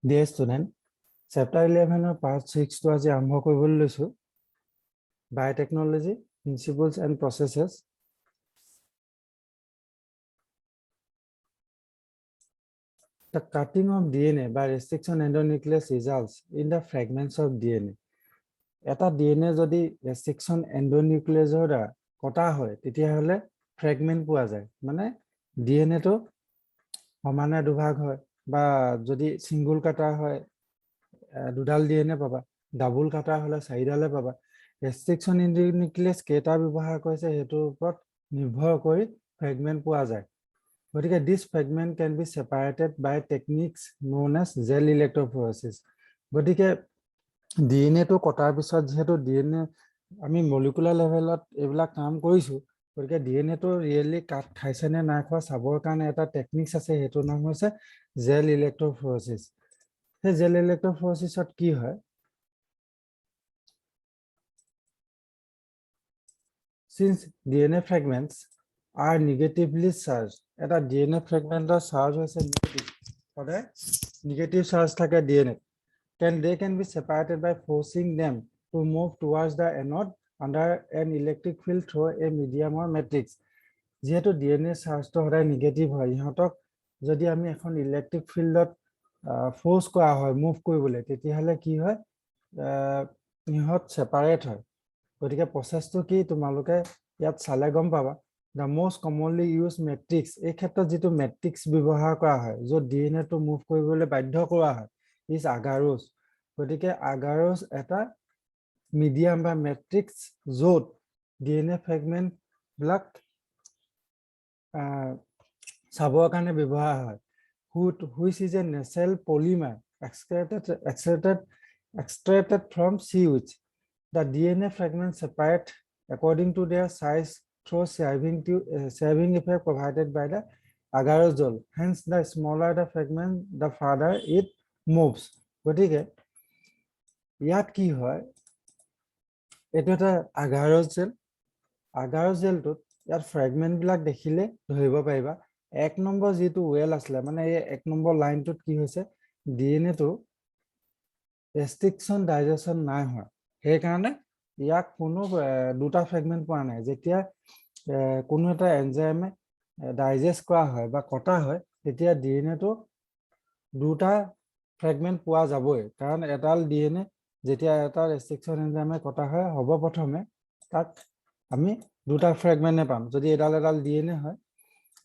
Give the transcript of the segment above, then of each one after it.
Dear student, chapter 11 part 6 to আজি আৰম্ভ কৰিবলৈ লৈছো biotechnology principles and processes. The cutting of DNA by restriction endonuclease results in the fragments of DNA. এটা DNA যদি restriction endonuclease দ্বাৰা কটা হয় তেতিয়াহলে fragment পোৱা যায় মানে DNA টো সমানে দুভাগ হয় বা যদি সিঙ্গল কাটা হয় দুডাল DNA পাবা ডাবল কাটা হলে চাৰিডালে পাবা ৰেষ্ট্ৰিকচন এন্ডোনিউক্লিয়াছ কেটা ব্যৱহাৰ কৰিছে হেতুৰ ওপৰত নিৰ্ভৰ কৰি ফ্ৰেগমেন্ট পোৱা যায় গতিকে this fragment can be separated by techniques known as gel electrophoresis গতিকে DNA টো কটাৰ পিছত যেহেতু DNA আমি মলিকুলাৰ লেভেলত এইবিলাক কাম কৰিছো গতিকে DNA টো ৰিয়েলি কাট খাইছে নে নাই খোৱা চাবৰ কাৰণে এটা টেকনিক্স আছে হেতুৰ নাম হৈছে জেল ইলেক্ট্ৰোফৰেচিছ The gel electrophoresis কি হয় since DNA fragments are negatively charged এটা DNA fragmentor charge হৈছে negative সদায় negative charge থাকে DNA they can be separated by forcing them to move towards the anode under an electric field through a medium or matrix যেহেতু DNA charge তো সদায় negative হয় ইহঁতক যদি আমি এখন ইলেক্ট্ৰিক ফিল্ডত ফোৰ্স কৰা হয় মুভ কৰিবলৈ তেতিয়াহলে কি হয় ইহত সেপাৰেট হয় গতিকে প্ৰসেসটো কি তোমালোকে ইয়াত চালে গম পাবা the most commonly used matrix এই ক্ষেত্ৰত যেটো matrix ব্যৱহাৰ কৰা হয় য'ত DNA টো মুভ কৰিবলৈ বাধ্য কৰা হয় is agarose গতিকে agarose এটা মিডিয়াম বা matrix য'ত DNA fragment বিলাক চাবৰ কাৰণে ব্যৱহাৰ হয় which is a nacelle polymer extracted from sewage. The DNA fragments separate according to their size through shaving effect provided by the agarose. Hence, the smaller the fragment, the farther it moves. গতিকে ইয়াত কি হয় এটা এটা agarose gel টোত ইয়াত fragment বিলাক দেখিলে ধৰিব পাৰিবা এক নম্বৰ যেটো ওয়েল আসলে মানে এই এক নম্বৰ লাইনটোত কি হৈছে DNA টো ৰেষ্ট্ৰিকচন ডাইজেশন নাই হয় সেই কাৰণে ইয়াক কোনো দুটা ফ্ৰেগমেন্ট পোৱা নাই যেতিয়া কোনো এটা এনজাইমে ডাইজেষ্ট কৰা হয় বা কটা হয় তেতিয়া DNA টো দুটা ফ্ৰেগমেন্ট পোৱা যাবই কাৰণ এটাল DNA যেতিয়া এটা ৰেষ্ট্ৰিকচন এনজাইমে কটা হয় হ'ব প্ৰথমে তাক আমি দুটা ফ্ৰেগমেন্টে পাম যদি এডাল DNA হয়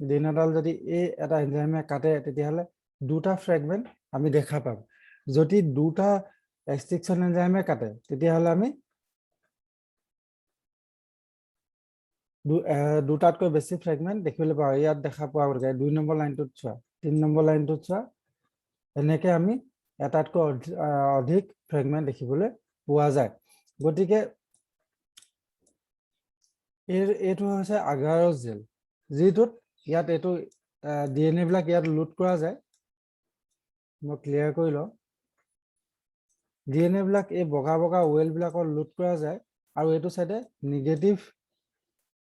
দিনাডাল যদি এই এটা এনজাইমে কাটে তেতিয়াহলে দুটা ফ্ৰেগমেন্ট আমি দেখা পাম যদি দুটা ৰেষ্ট্ৰিকচন এনজাইমে কাটে তেতিয়াহলে আমি দুটাতকৈ বেছি ফ্ৰেগমেন্ট দেখিবলৈ পাওঁ ইয়াত দেখা পোৱা গৈ 2 নম্বৰ লাইনটোত চোৱা 3 নম্বৰ লাইনটোত চোৱা এনেকৈ আমি এটাতকৈ অধিক ফ্ৰেগমেন্ট দেখিবলৈ পোৱা যায় গতিকে এইটো হৈছে agarose gel যেটোত ইয়াত এটো DNA বিলাক ইয়াত লোড কৰা যায় মই ক্লিয়াৰ কৰি ল DNA বিলাক এই বগা বগা ওয়েল বিলাকৰ লোড কৰা যায় আৰু এটো সাইডে নেগেটিভ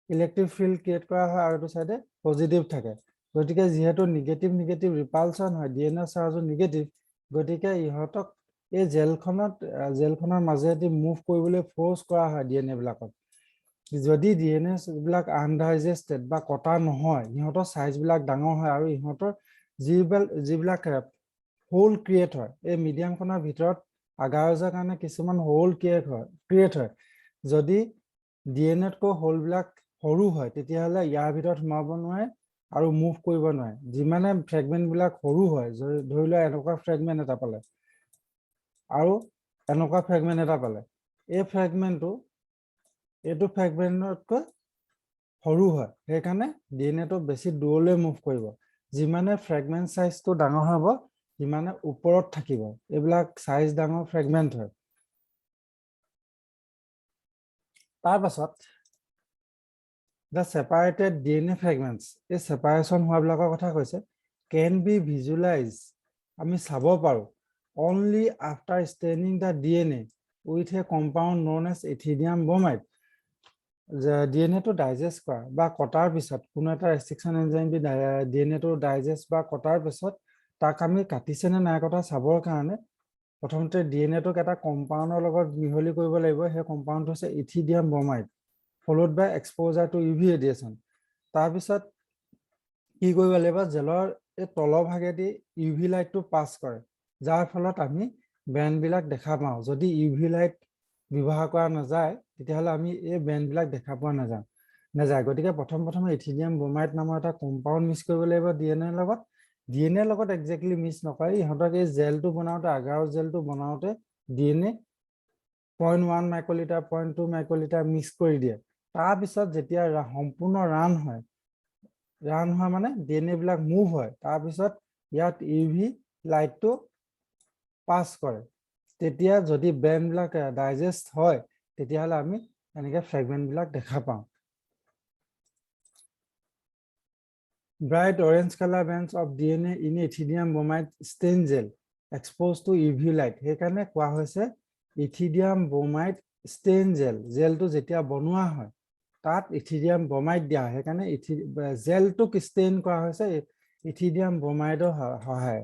ইলেক্ট্ৰিক ফিল্ড ক্ৰিয়েট কৰা হয় আৰু এটো সাইডে পজিটিভ থাকে গতিকে যেহেতু নেগেটিভ ৰিপালশন হয় DNA চাৰ্জো নেগেটিভ গতিকে ইহতক এই জেলখনৰ মাজেদি মুভ কৰিবলৈ ফোৰ্স কৰা হয় DNA বিলাকক যদি DNA বিলাক আনডাইজেস্টেড বা কটা নহয় ইহতৰ সাইজ বিলাক ডাঙৰ হয় আৰু ইহতৰ যিবিলাক হোল ক্ৰিয়েট হয় এই মিডিয়ামখনৰ ভিতৰত আগাৰজৰ কাৰণে কিছুমান হোল ক্ৰিয়েট হয় যদি DNA তকৈ হোল বিলাক সৰু হয় তেতিয়াহলে ইয়াৰ ভিতৰত সোমাব নোৱাৰে আৰু মুভ কৰিব নোৱাৰে যিমানে ফ্ৰেগমেন্ট বিলাক সৰু হয় ধৰি লোৱা এনেকুৱা ফ্ৰেগমেন্ট এটা পালে আৰু এনেকুৱা ফ্ৰেগমেন্ট এটা পালে এই ফ্ৰেগমেন্টটো এটো ফ্ৰেগমেন্টতকৈ সৰু হয় সেই কাৰণে DNA টো বেছি দূৰলৈ মুভ কৰিব যিমানে ফ্ৰেগমেন্ট সাইজটো ডাঙৰ হ'ব যিমানে ওপৰত থাকিব এইবিলাক সাইজ ডাঙৰ ফ্ৰেগমেন্ট হয় তাৰ পাছত the separated DNA fragments এই সেপাৰেশন হোৱাবিলাকৰ কথা কৈছে can be visualized আমি চাব পাৰো only after staining the DNA with a compound known as ethidium bromide DNA টো ডাইজেষ্ট কৰা বা কটাৰ পিছত কোনো এটা ৰেষ্ট্ৰিকচন এনজাইম দি DNA টো ডাইজেষ্ট বা কটাৰ পিছত তাক আমি কাটিছে নে নাই কটা চাবৰ কাৰণে প্ৰথমতে ডিএনএটোক এটা কম্পাউণ্ডৰ লগত মিহলি কৰিব লাগিব। সেই কম্পাউণ্ডটো হৈছে ইথিডিয়াম ব্ৰমাইড ফলোড বাই এক্সপ'জাৰ টু ইউভি ৰেডিয়েশ্যন। তাৰপিছত কি কৰিব লাগিব, জেলৰ এই তলৰ ভাগেদি ইউভি লাইটটো পাছ কৰে, যাৰ ফলত আমি ব্ৰেণ্ডবিলাক দেখা পাওঁ। যদি ইউভি লাইট ব্যৱহাৰ কৰা নাযায় তেতিয়াহ'লে আমি এই ব্ৰেণ্ডবিলাক দেখা পোৱা নাযায়। গতিকে প্ৰথমে ইথিডিয়াম ব্ৰমাইড নামৰ এটা কম্পাউণ্ড মিক্স কৰিব লাগিব ডিএনএৰ লগত। ডিএনএৰ লগত একজেক্টলি মিক্স নকৰি ইহঁতক এই জেলটো বনাওঁতে, আগাৰৰ জেলটো বনাওঁতে ডিএনএ 0.1 মাইক্ৰলিটাৰ 0.2 মাইক্ৰলিটাৰ মিক্স কৰি দিয়ে। তাৰপিছত যেতিয়া সম্পূৰ্ণ ৰান হোৱা মানে ডিএনএ বিলাক মুভ হয়, তাৰপিছত ইয়াত ইউভি লাইটটো পাছ কৰে। তেতিয়া যদি ব্ৰেণ্ডবিলাক ডাইজেষ্ট হয় তেতিয়াহ'লে আমি এনেকৈ ফ্ৰেগমেণ্টবিলাক দেখা পাওঁ। Bright orange color bands of DNA in ethidium bromide stain gel exposed to UV light. সেইকাৰণে কোৱা হৈছে ইথিডিয়াম ব্ৰমাইড ষ্টেইন জেলটো যেতিয়া বনোৱা হয় তাত ইথিডিয়াম ব্ৰমাইড দিয়া হয়। সেইকাৰণে জেলটোক ষ্টেইন কৰা হৈছে ইথিডিয়াম ব্ৰমাইডৰ সহায়ে।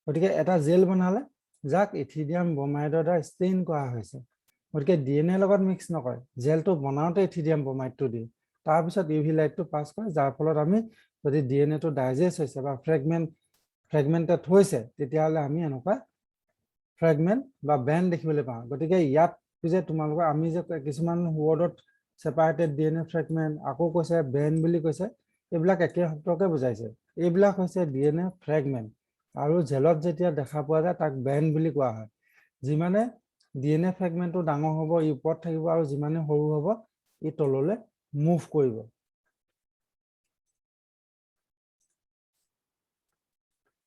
গতিকে এটা জেল বনালে যাক ইথিডিয়াম ব্ৰমাইডৰ দ্বাৰা ষ্টেইন কৰা হৈছে। গতিকে ডিএনএৰ লগত মিক্স নকৰে, জেলটো বনাওঁতে ইথিডিয়াম ব্ৰমাইডটো দিয়ে, তাৰপিছত ইউভি লাইটটো পাছ কৰে, যাৰ ফলত আমি যদি ডিএনএটো ডাইজেষ্ট হৈছে বা ফ্ৰেগমেণ্টেড হৈছে তেতিয়াহ'লে আমি এনেকুৱা ফ্ৰেগমেণ্ট বা বেণ্ড দেখিবলৈ পাওঁ। গতিকে ইয়াত যে তোমালোকৰ আমি যে কিছুমান ৱৰ্ডত ছেপাৰেটেড ডিএনএ ফ্ৰেগমেণ্ট, আকৌ কৈছে বেণ্ড বুলি কৈছে, এইবিলাক একে শব্দকে বুজাইছে। এইবিলাক হৈছে ডিএনএ ফ্ৰেগমেণ্ট, আৰু জেলত যেতিয়া দেখা পোৱা যায় তাক বেণ্ড বুলি কোৱা হয়। যিমানে ডিএনএ ফ্ৰেগমেণ্টটো ডাঙৰ হ'ব ই ওপৰত থাকিব, আৰু যিমানে সৰু হ'ব ই তললৈ মুভ কৰিব।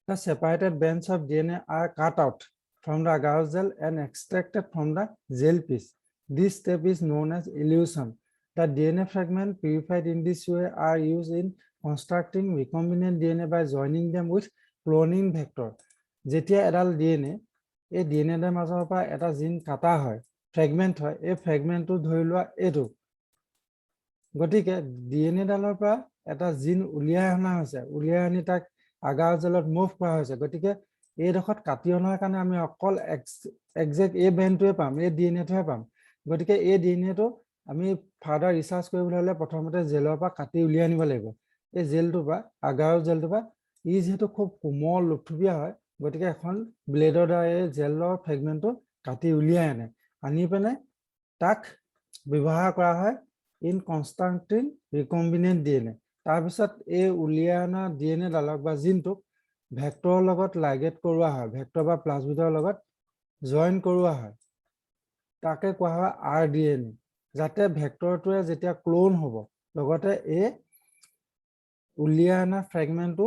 The separated bands of DNA are cut out from the agar gel and extracted from the gel piece. This step is known as elution. The DNA fragment purified in this way are used in constructing recombinant DNA by joining them with cloning vector. যেতিয়া এডাল DNA এই ডিএনএৰ মাজৰ পৰা এটা জিন কাটা হয়, ফ্ৰেগমেণ্ট হয়, এই ফ্ৰেগমেণ্টটো ধৰি লোৱা এইটো। গতিকে ডিএনএডালৰ পৰা এটা জিন উলিয়াই অনা হৈছে, উলিয়াই আনি তাক আগাৰ জেলত মুভ কৰা হৈছে। গতিকে এইডোখৰত কাটি অনাৰ কাৰণে আমি অকল একজেক্ট এই বেণ্ডটোৱে পাম, এই ডিএনএটোহে পাম। গতিকে এই ডিএনএটো আমি ফাৰ্ডাৰ ৰিচাৰ্চ কৰিবলৈ হ'লে প্ৰথমতে জেলৰ পৰা কাটি উলিয়াই আনিব লাগিব। এই জেলটোৰ পৰা, আগাৰৰ জেলটোৰ পৰা, ই যিহেতু খুব কোমল লুথুপীয়া হয়, গতিকে এখন ব্লেডৰ দ্বাৰা এই জেলৰ ফ্ৰেগমেণ্টটো কাটি উলিয়াই আনি পিনে তাক ব্যৱহাৰ কৰা হয় ইন কনষ্ট্ৰাক্টিং ৰিকম্বিনেণ্ট ডিএনএ। তাৰপিছত এই উলিয়াই অনা ডিএনএডালক বা জিনটোক ভেক্টৰৰ লগত লাইগেট কৰোৱা হয়, ভেক্টৰ বা প্লাজমিডৰ লগত জইন কৰোৱা হয়, তাকে কোৱা হয় আৰডিএনএ, যাতে ভেক্টৰটোৱে যেতিয়া ক্লোন হ'ব লগতে এই উলিয়াই অনা ফ্ৰেগমেণ্টটো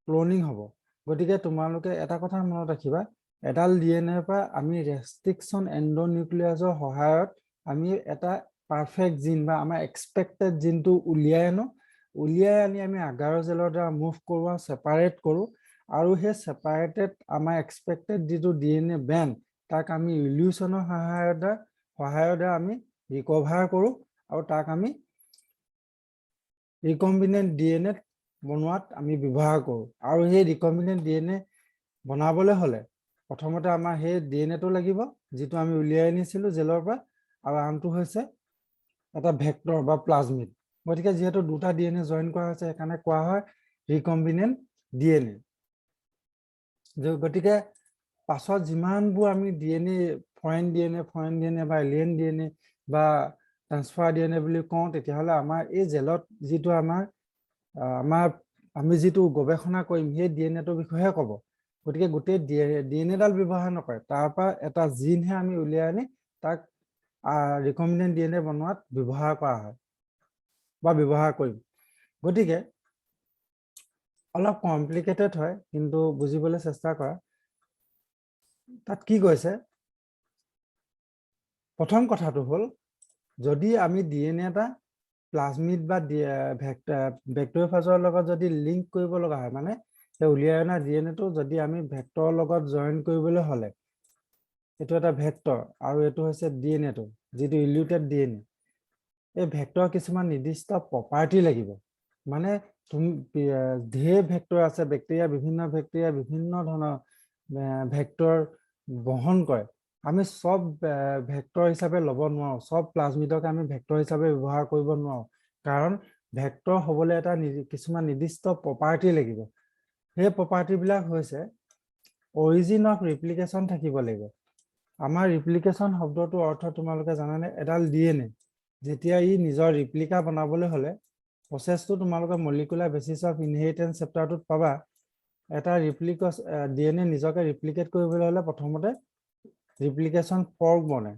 ক্লোনিং হ'ব। গতিকে তোমালোকে এটা কথা মনত ৰাখিবা, এডাল ডিএনএৰ পৰা আমি ৰেষ্ট্ৰিকশ্যন এণ্ডোনিউক্লিয়াছৰ সহায়ত আমি এটা পাৰফেক্ট জিন বা আমাৰ এক্সপেক্টেড জিনটো উলিয়াই আনি আমি আগাৰৰ জেলৰ দ্বাৰা মুভ কৰোঁ, ছেপাৰেট কৰোঁ, আৰু সেই ছেপাৰেটেড আমাৰ এক্সপেক্টেড যিটো ডিএনএ বেণ্ড তাক আমি ইলিউশ্যনৰ সহায়ৰ দ্বাৰা আমি ৰিকভাৰ কৰোঁ, আৰু তাক আমি ৰিকম্বিনেণ্ট ডিএনএ বনোৱাত আমি ব্যৱহাৰ কৰোঁ। আৰু সেই ৰিকম্বিনেণ্ট ডিএনএ বনাবলৈ হ'লে প্ৰথমতে আমাৰ সেই ডিএনএটো লাগিব যিটো আমি উলিয়াই আনিছিলোঁ জেলৰ পৰা, আৰু আনটো হৈছে এটা ভেক্টৰ বা প্লাজমিড। গতিকে যিহেতু দুটা ডিএনএ জইন কৰা হৈছে সেইকাৰণে কোৱা হয় ৰিকম্বিনেণ্ট ডিএনএ। গতিকে পাছত যিমানবোৰ আমি ডিএনএ ফৰেন ডিএনএ বা এলিয়েন ডিএনএ বা ট্ৰান্সফাৰ ডিএনএ বুলি কওঁ, তেতিয়াহ'লে আমাৰ এই জেলত যিটো আমি যিটো গৱেষণা কৰিম সেই ডিএনএটোৰ বিষয়েহে ক'ব। গতিকে গোটেই ডিএনএডাল ব্যৱহাৰ নকৰে, তাৰ পৰা এটা জিনহে আমি উলিয়াই আনি তাক ৰিকম্বিনেণ্ট ডিএনএ বনোৱাত ব্যৱহাৰ কৰা হয় বা ব্যৱহাৰ কৰিম। গতিকে অলপ কমপ্লিকেটেড হয়, কিন্তু বুজিবলৈ চেষ্টা কৰা। তাত কি কৈছে, প্ৰথম কথাটো হ'ল যদি আমি ডিএনএ এটা প্লাজমিড বা ভেক্টৰফাজৰ লগত যদি লিংক কৰিব লগা হয়, মানে সেই উলিয়াই অনা ডিএনএটো যদি আমি ভেক্টৰৰ লগত জইন কৰিবলৈ হ'লে, এইটো এটা ভেক্টৰ আৰু এইটো হৈছে ডিএনএটো যিটো ইলিউটেড ডিএনএ, এই ভেক্টৰ কিছুমান নিৰ্দিষ্ট প্ৰপাৰ্টি লাগিব। মানে ঢেৰ ভেক্টৰ আছে, বিভিন্ন বেক্টেৰিয়া বিভিন্ন ধৰণৰ ভেক্টৰ বহন কৰে। আমি সব ভেক্টৰ হিচাপে ল'ব নোৱাৰোঁ, সব প্লাজমিডক আমি ভেক্টৰ হিচাপে ব্যৱহাৰ কৰিব নোৱাৰোঁ, কাৰণ ভেক্টৰ হ'বলৈ এটা কিছুমান নিৰ্দিষ্ট প্ৰপাৰ্টি লাগিব। সেই প্ৰপাৰ্টিবিলাক হৈছে অৰিজিন অফ ৰিপ্লিকেশ্যন থাকিব লাগিব। আমাৰ ৰিপ্লিকেশ্যন শব্দটোৰ অৰ্থ তোমালোকে জানানে? এডাল DNA যেতিয়া ই নিজৰ ৰিপ্লিকা বনাবলৈ হ'লে প্ৰচেছটো তোমালোকে মলিকুলাৰ বেচিছ অফ ইনহেৰিটেন্স চেপ্টাৰটোত পাবা। এটা DNA নিজকে ৰিপ্লিকেট কৰিবলৈ হ'লে প্ৰথমতে ৰিপ্লিকেশ্যন ফৰ্ক বনে।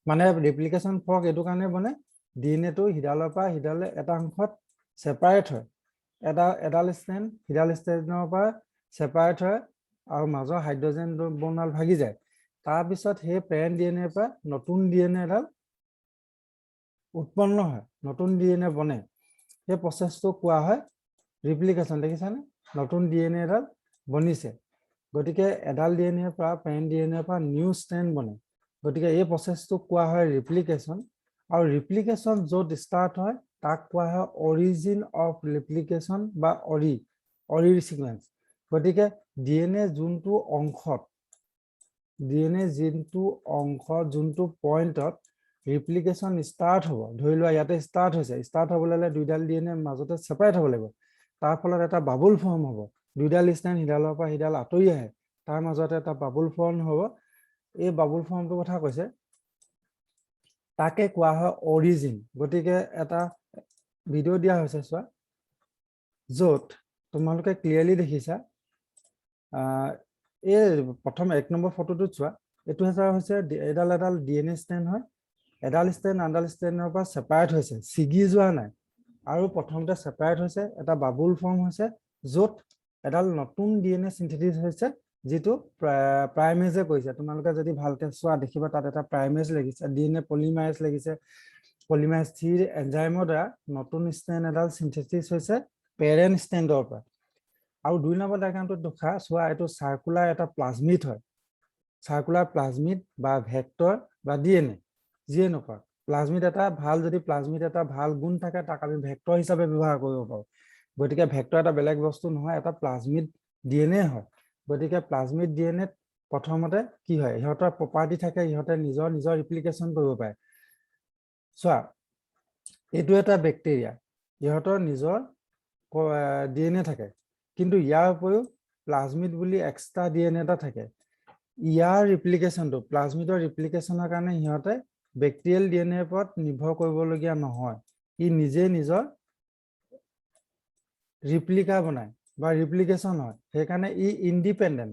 মানে ৰিপ্লিকেশ্যন ফৰ্ক এইটো কাৰণে বনে, ডিএনএটো সিডালৰ পৰা সিডালে এটা অংশত ছেপাৰেট হয়, এডাল ষ্ট্ৰেণ্ড সিডাল ষ্ট্ৰেণ্ডৰ পৰা ছেপাৰেট হয় আৰু মাজৰ হাইড্ৰজেন বৰ্ণডাল ভাগি যায়। তাৰপিছত সেই পেৰেণ্ট ডিএনএৰ পৰা নতুন ডিএনএ এডাল উৎপন্ন হয়, নতুন ডিএনএ বনে। সেই প্ৰচেছটো কোৱা হয় ৰিপ্লিকেশ্যন। দেখিছানে? নতুন ডিএনএ এডাল বনিছে, গতিকে এডাল ডিএনএৰ পৰা পেৰেণ্ট ডিএনএৰ পৰা নিউ ষ্ট্ৰেণ্ড বনে। গতিকে এই প্ৰচেছটোক কোৱা হয় ৰিপ্লিকেশ্যন। আৰু ৰিপ্লিকেশ্যন য'ত ষ্টাৰ্ট হয় তাক কোৱা হয় অৰিজিন অফ ৰিপ্লিকেশ্যন বা অৰিৰ চিকুৱেঞ্চ। গতিকে ডিএনএ যোনটো অংশত যোনটো পইণ্টত ৰিপ্লিকেশ্যন ষ্টাৰ্ট হ'ব, ধৰি লোৱা ইয়াতে ষ্টাৰ্ট হৈছে, ষ্টাৰ্ট হ'বলৈ হ'লে দুইডাল ডিএনএ মাজতে ছেপাৰেট হ'ব লাগিব। তাৰ ফলত এটা বাবুল ফৰ্ম হ'ব, দুইডাল ষ্ট্ৰেণ্ড সিডালৰ পৰা সিডাল আঁতৰি আহে, তাৰ মাজতে এটা বাবুল ফৰ্ম হ'ব। এই বাবুল ফৰ্মটোৰ কথা কৈছে, তাকে কোৱা হয় অৰিজিন। গতিকে এটা ভিডিঅ' দিয়া হৈছে চোৱা, য'ত তোমালোকে ক্লিয়াৰলি দেখিছা। এই প্ৰথম 1 নম্বৰ ফটোটোত চোৱা, এইটো হৈছে এডাল ডিএনএ ষ্ট্ৰেণ্ড হয়। এডাল ষ্ট্ৰেণ্ড আনডাল ষ্ট্ৰেণ্ডৰ পৰা ছেপাৰেট হৈছে, ছিগি যোৱা নাই। আৰু প্ৰথমতে ছেপাৰেট হৈছে, এটা বাবুল ফৰ্ম হৈছে, য'ত এডাল নতুন ডিএনএ চিন্থেটিছ হৈছে, যিটো প্ৰাইমেজে কৰিছে। তোমালোকে যদি ভালকে চোৱা দেখিবা তাত এটা প্ৰাইমেজ লাগিছে, ডিএনএ পলিমাৰেজ লাগিছে। পলিমাৰেজ 3 এনজাইমৰ দ্বাৰা নতুন ষ্ট্ৰেণ্ড এডাল চিন্থেটিছ হৈছে পেৰেণ্ট ষ্ট্ৰেণ্ডৰ পৰা। আৰু 2 নম্বৰ ডায়াগ্ৰামটোত দেখা চোৱা, এইটো চাৰ্কুলাৰ এটা প্লাজমিড হয়। চাৰ্কুলাৰ প্লাজমিড বা ভেক্টৰ বা ডিএনএ যিয়ে নকৰা, প্লাজমিড এটা ভাল গুণ থাকে, তাক আমি ভেক্টৰ হিচাপে ব্যৱহাৰ কৰিব পাৰোঁ। গতিকে ভেক্টৰ এটা বেলেগ বস্তু নহয়, এটা প্লাজমিড ডিএনএ হয়। গতিকে প্লাজমিড ডিএনএত প্ৰথমতে কি হয়, ইহঁতৰ প্ৰপাৰ্টি থাকে, ইহঁতে নিজৰ ৰিপ্লিকেশ্যন কৰিব পাৰে। চোৱা, এইটো এটা বেক্টেৰিয়া, ইহঁতৰ নিজৰ ডিএনএ থাকে, কিন্তু ইয়াৰ উপৰিও প্লাজমিড বুলি এক্সট্ৰা ডিএনএ এটা থাকে। ইয়াৰ ৰিপ্লিকেশ্যনটো, প্লাজমিডৰ ৰিপ্লিকেশ্যনৰ কাৰণে সিহঁতে বেক্টেৰিয়েল ডিএনএৰ ওপৰত নিৰ্ভৰ কৰিবলগীয়া নহয়। ই নিজে নিজৰ ৰিপ্লিকা বনায় বা ৰিপ্লিকেশ্যন হয়, সেইকাৰণে ই ইণ্ডিপেণ্ডেণ্ট।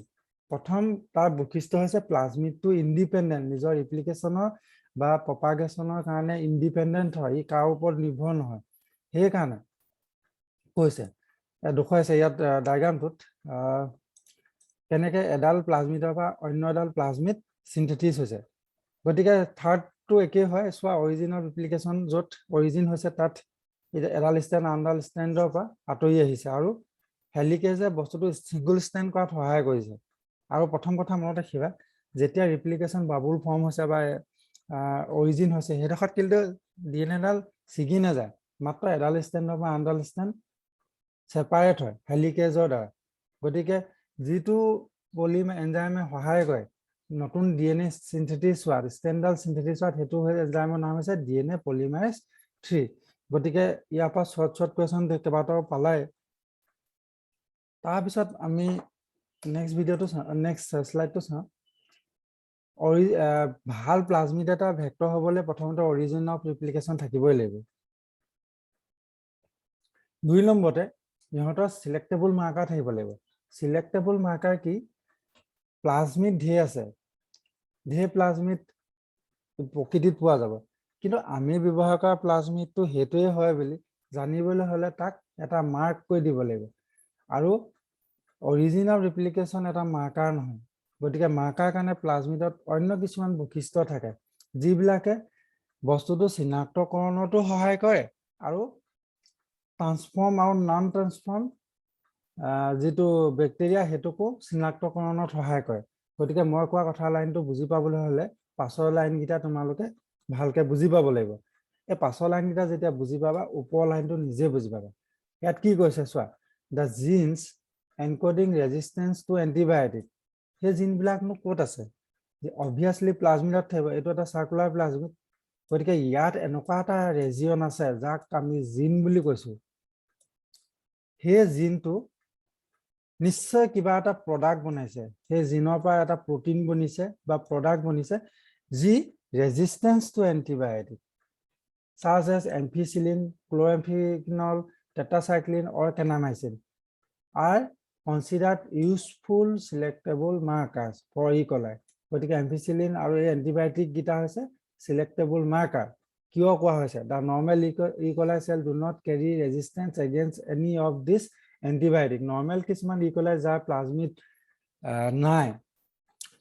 প্ৰথম তাৰ বৈশিষ্ট্য হৈছে প্লাজমিডটো ইণ্ডিপেণ্ডেণ্ট, নিজৰ ৰিপ্লিকেশ্যনৰ বা প্ৰপাগেশ্যনৰ কাৰণে ইণ্ডিপেণ্ডেণ্ট হয়, ই কাৰো ওপৰত নিৰ্ভৰ নহয়। সেইকাৰণে কৈছে, দেখুৱাইছে ইয়াত ডায়াগ্ৰামটোত কেনেকৈ এডাল প্লাজমিডৰ পৰা অন্য এডাল প্লাজমিড চিন্থেটিছ হৈছে। গতিকে থাৰ্ডটো একেই হয়। চোৱা, অৰিজিনৰ ৰিপ্লিকেশ্যন য'ত অৰিজিন হৈছে তাত এডাল ষ্ট্ৰেণ্ড আনডাল ষ্ট্ৰেণ্ডৰ পৰা আঁতৰি আহিছে, আৰু হেলিকেজে বস্তুটো ছিংগল ষ্ট্ৰেণ্ড কৰাত সহায় কৰিছে। আৰু প্ৰথম কথা মনত ৰাখিবা, যেতিয়া ৰিপ্লিকেশ্যন বাবুল ফৰ্ম হৈছে বা অৰিজিন হৈছে, সেইডোখৰত কিন্তু ডিএনএডাল ছিগি নাযায়, মাত্ৰ এডাল ষ্ট্ৰেণ্ডৰ পৰা আনডাল ষ্ট্ৰেণ্ড ছেপাৰেট হয় হেলিকেজৰ দ্বাৰা। গতিকে যিটো এনজাইমে সহায় কৰে নতুন ডিএনএ চিন্থেটিছ হোৱাত, ষ্ট্ৰেণ্ডডাল চিন্থেটিছ হোৱাত, সেইটো এনজাইমৰ নাম হৈছে ডিএনএ পলিমাৰেজ 3। গতিকে ইয়াৰ পৰা শৰ্ট কুৱেশ্যন কেইবাটাও পালাই। তাৰপিছত আমি নেক্সট ভিডিঅ'টো চাওঁ, নেক্সট শ্লাইডটো চাওঁ। ভাল প্লাজমিড এটা ভেক্টৰ হ'বলৈ প্ৰথমতে অৰিজিন অফ ৰিপ্লিকেশ্যন থাকিবই লাগিব। 2 নম্বৰতে ইহঁতৰ চিলেক্টেবল মাৰ্কাৰ থাকিব লাগিব। চিলেক্টেবল মাৰ্কাৰ কি? প্লাজমিড ঢেৰ আছে, ঢেৰ প্লাজমিড প্ৰকৃতিত পোৱা যাব, কিন্তু আমি ব্যৱহাৰ কৰা প্লাজমিডটো সেইটোৱে হয় বুলি জানিবলৈ হ'লে তাক এটা মাৰ্ক কৰি দিব লাগিব। আৰু অৰিজিন অফ ৰিপ্লিকেশ্যন এটা মাৰ্কাৰ নহয়। গতিকে মাৰ্কাৰ কাৰণে প্লাজমিডত অন্য কিছুমান বৈশিষ্ট্য থাকে, যিবিলাকে বস্তুটো চিনাক্তকৰণতো সহায় কৰে, আৰু ট্ৰান্সফৰ্ম আৰু নন ট্ৰান্সফৰ্ম যিটো বেক্টেৰিয়া সেইটোকো চিনাক্তকৰণত সহায় কৰে। গতিকে মই কোৱা কথা লাইনটো বুজি পাবলৈ হ'লে পাছৰ লাইনকেইটা তোমালোকে ভালকে বুজি পাব লাগিব। এই পাছৰ লাইনকেইটা যেতিয়া বুজি পাবা ওপৰৰ লাইনটো নিজে বুজি পাবা ইয়াত কি কৈছে চোৱা the genes encoding resistance to antibiotic সেই জিনবিলাকনো ক'ত আছে অবভিয়াছলি প্লাজমিডত থাকিব এইটো এটা চাৰ্কুলাৰ প্লাজমিড গতিকে ইয়াত এনেকুৱা এটা ৰেজিয়ন আছে যাক আমি জিন বুলি কৈছো সেই জিনটো নিশ্চয় কিবা এটা প্ৰডাক্ট বনাইছে সেই জিনৰ পৰা এটা প্ৰটিন বনিছে বা প্ৰডাক্ট বনিছে যি resistance to antibiotic such as ampicillin, chloramphenicol, tetracycline or kanamycin are considered useful selectable markers for E. coli. গতিকে ampicillin আৰু এই এন্টিবায়োটিক গিটা হৈছে selectable marker কিয় কোৱা হৈছে the normal E. coli cell do not carry resistance against any of this antibiotic normal কিছুমান E. coli যাৰ প্লাজমিড নাই